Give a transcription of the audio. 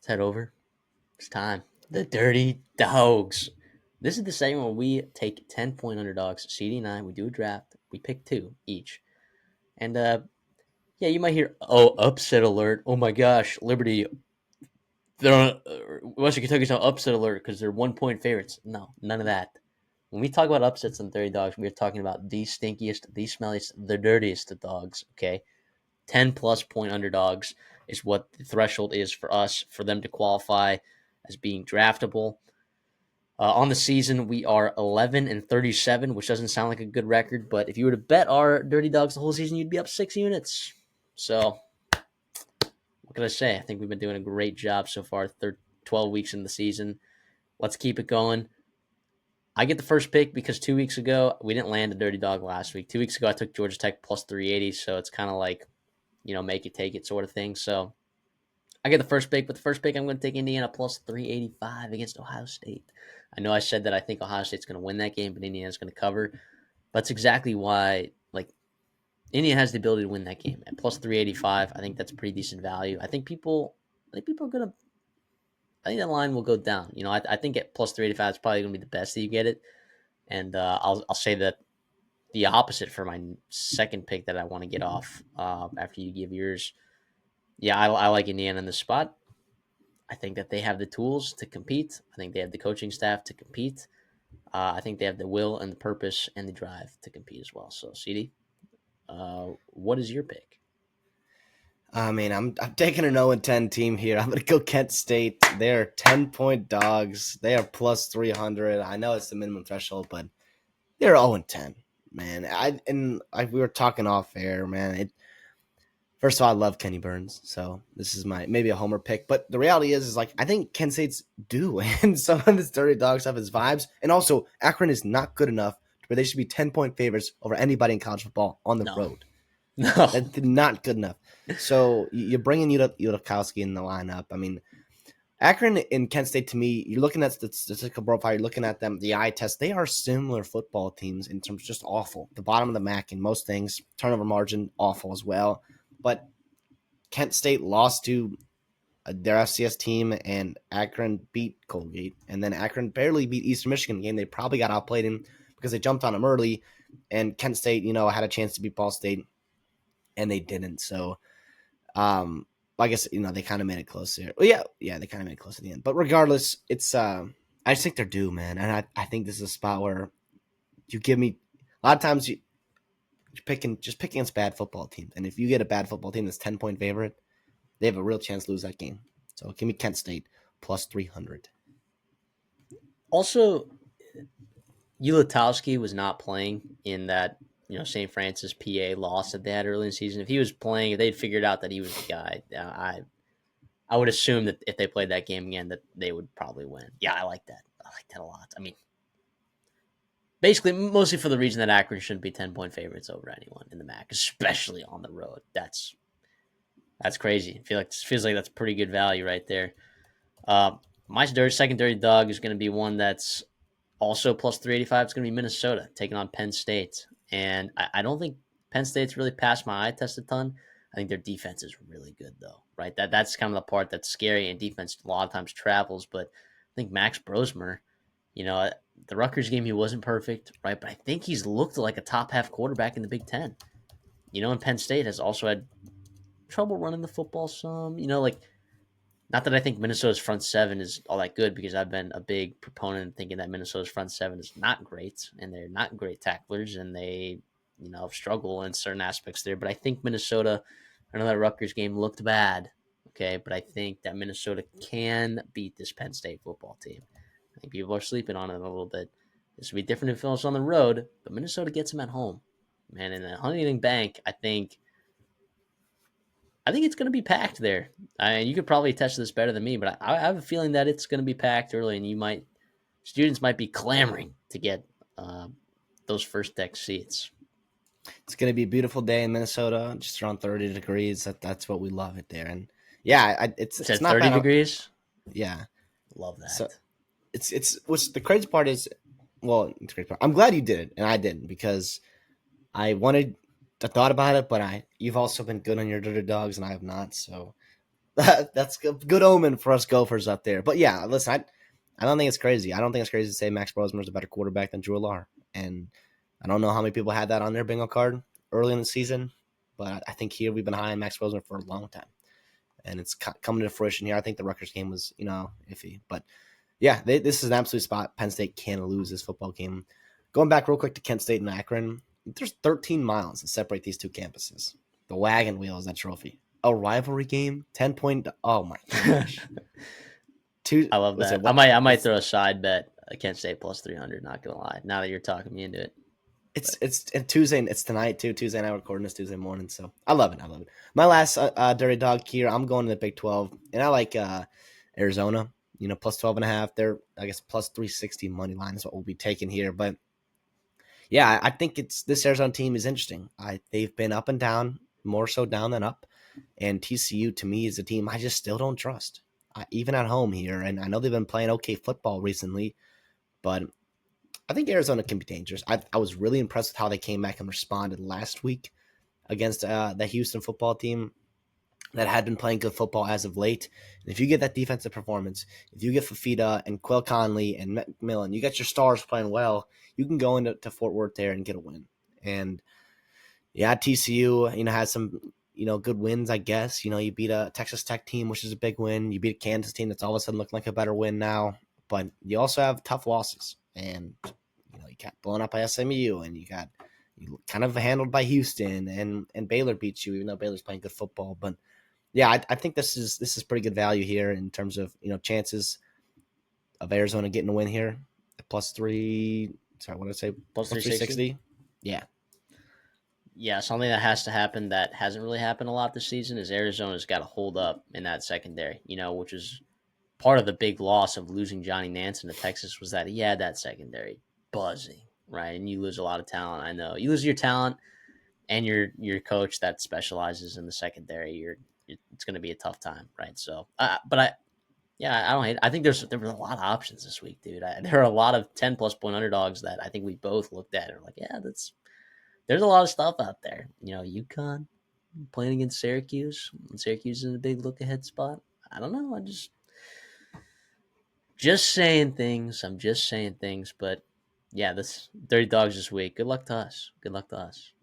Let's head over. It's time. The Dirty Dogs. This is the segment where we take 10-point underdogs. CD and I, we do a draft. We pick two each. And yeah, you might hear, oh, upset alert. Oh my gosh, Liberty. They're on Western Kentucky's on upset alert because they're 1 point favorites. No, none of that. When we talk about upsets on 30 dogs, we are talking about the stinkiest, the smelliest, the dirtiest of dogs. Okay, 10+ point underdogs is what the threshold is for us for them to qualify as being draftable. On the season, we are 11-37, which doesn't sound like a good record, but if you were to bet our dirty dogs the whole season, you'd be up 6 units. So, what can I say? I think we've been doing a great job so far. 12 weeks in the season. Let's keep it going. I get the first pick because 2 weeks ago, we didn't land a dirty dog last week. 2 weeks ago, I took Georgia Tech plus 380, so it's kind of like, make it, take it sort of thing. So I get the first pick, but the first pick, I'm going to take Indiana plus 385 against Ohio State. I know I said that I think Ohio State's going to win that game, but Indiana's going to cover. That's exactly why, Indiana has the ability to win that game at plus 385. I think that's pretty decent value. I think people are going to. I think that line will go down. I think at plus 385 is probably going to be the best that you get it. And I'll say that the opposite for my second pick that I want to get off after you give yours. Yeah, I like Indiana in this spot. I think that they have the tools to compete. I think they have the coaching staff to compete. I think they have the will and the purpose and the drive to compete as well. So, CD, what is your pick? I mean, I'm taking an 0-10 team here. I'm going to go Kent State. They're 10-point dogs. They are plus 300. I know it's the minimum threshold, but they're 0-10, man. We were talking off air, man. First of all, I love Kenny Burns, so this is maybe a homer pick. But the reality is I think Kent State's due, and some of this dirty dog stuff is vibes. And also, Akron is not good enough where they should be 10-point favorites over anybody in college football on the road. No. That's not good enough. So you're bringing Ulikowski in the lineup. I mean, Akron and Kent State, to me, you're looking at the statistical profile, you're looking at them, the eye test. They are similar football teams in terms of just awful. The bottom of the MAC in most things, turnover margin, awful as well. But Kent State lost to their FCS team, and Akron beat Colgate. And then Akron barely beat Eastern Michigan game. They probably got outplayed in because they jumped on them early. And Kent State, had a chance to beat Ball State, and they didn't. So, I guess, they kind of made it close there. Well, yeah, they kind of made it close at the end. But regardless, it's I just think they're due, man. And I think this is a spot where you give me a lot of times you're picking against bad football teams. And if you get a bad football team that's 10-point favorite, they have a real chance to lose that game. So give me Kent State plus 300. Also, Ulatowski was not playing in that St. Francis PA loss that they had early in the season. If he was playing, if they'd figured out that he was the guy, I would assume that if they played that game again, that they would probably win. Yeah, I like that. I like that a lot. I mean, basically, mostly for the reason that Akron shouldn't be 10-point favorites over anyone in the MAC, especially on the road. That's crazy. Feels like that's pretty good value right there. My second dirty dog is going to be one that's also plus 385. It's going to be Minnesota taking on Penn State. And I don't think Penn State's really passed my eye test a ton. I think their defense is really good, though, right? That's kind of the part that's scary, and defense a lot of times travels. But I think Max Brosmer, the Rutgers game, he wasn't perfect, right? But I think he's looked like a top half quarterback in the Big Ten. And Penn State has also had trouble running the football some. Not that I think Minnesota's front seven is all that good, because I've been a big proponent of thinking that Minnesota's front seven is not great, and they're not great tacklers, and they, struggle in certain aspects there. But I think Minnesota, I know that Rutgers game looked bad, okay, but I think that Minnesota can beat this Penn State football team. I think people are sleeping on it a little bit. This would be different if it was on the road, but Minnesota gets them at home. Man, in the Huntington Bank, I think it's going to be packed there. You could probably attest to this better than me, but I have a feeling that it's going to be packed early, and students might be clamoring to get those first deck seats. It's going to be a beautiful day in Minnesota, just around 30 degrees. That's what we love it there. And yeah, it's not 30 degrees. Yeah, love that. So it's what's the crazy part is, well, it's a great part. I'm glad you did it, and I didn't, because I thought about it, but you've also been good on your dirty dogs, and I have not. So That's a good omen for us Gophers up there. But yeah, listen, I don't think it's crazy. I don't think it's crazy to say Max Brosmer is a better quarterback than Drew Lar. And I don't know how many people had that on their bingo card early in the season, but I think here we've been high on Max Brosmer for a long time, and it's coming to fruition here. I think the Rutgers game was iffy, but yeah, this is an absolute spot. Penn State can't lose this football game. Going back real quick to Kent State and Akron, there's 13 miles to separate these two campuses. The wagon wheel is that trophy. A rivalry game, 10 point. Oh my gosh. Two. I love What's it? that. I What? might throw a side bet. I can't say plus 300. Not gonna lie. Now that you're talking me into it, but It's Tuesday. It's tonight too. Tuesday night. We're recording this Tuesday morning. So I love it. I love it. My last dirty dog here. I'm going to the Big 12, and I like Arizona. Plus 12.5. They're I guess plus 360 money line is what we'll be taking here. But yeah, I think it's this Arizona team is interesting. They've been up and down, more so down than up. And TCU to me is a team I just still don't trust, even at home here. And I know they've been playing okay football recently, but I think Arizona can be dangerous. I was really impressed with how they came back and responded last week against the Houston football team that had been playing good football as of late. And if you get that defensive performance, if you get Fafita and Quill Conley and McMillan, you got your stars playing well, you can go into Fort Worth there and get a win. And yeah, TCU, has some, good wins, I guess. You beat a Texas Tech team, which is a big win. You beat a Kansas team that's all of a sudden looking like a better win now. But you also have tough losses. And, you got blown up by SMU and you kind of handled by Houston and Baylor beats you, even though Baylor's playing good football. But yeah, I think this is pretty good value here in terms of, chances of Arizona getting a win here. Plus three, sorry, what did I say? plus Plus 360. 360. Yeah. Yeah, something that has to happen that hasn't really happened a lot this season is Arizona's got to hold up in that secondary. Which is part of the big loss of losing Johnny Nansen to Texas was that he had that secondary buzzing, right? And you lose a lot of talent. I know you lose your talent and your coach that specializes in the secondary. It's going to be a tough time, right? So, but I don't hate. I think there were a lot of options this week, dude. There are a lot of 10+ point underdogs that I think we both looked at and were like, yeah, there's a lot of stuff out there. UConn playing against Syracuse. Syracuse is in a big look ahead spot. I don't know. I just saying things. I'm just saying things, but yeah, this Dirty Dogs this week. Good luck to us. Good luck to us.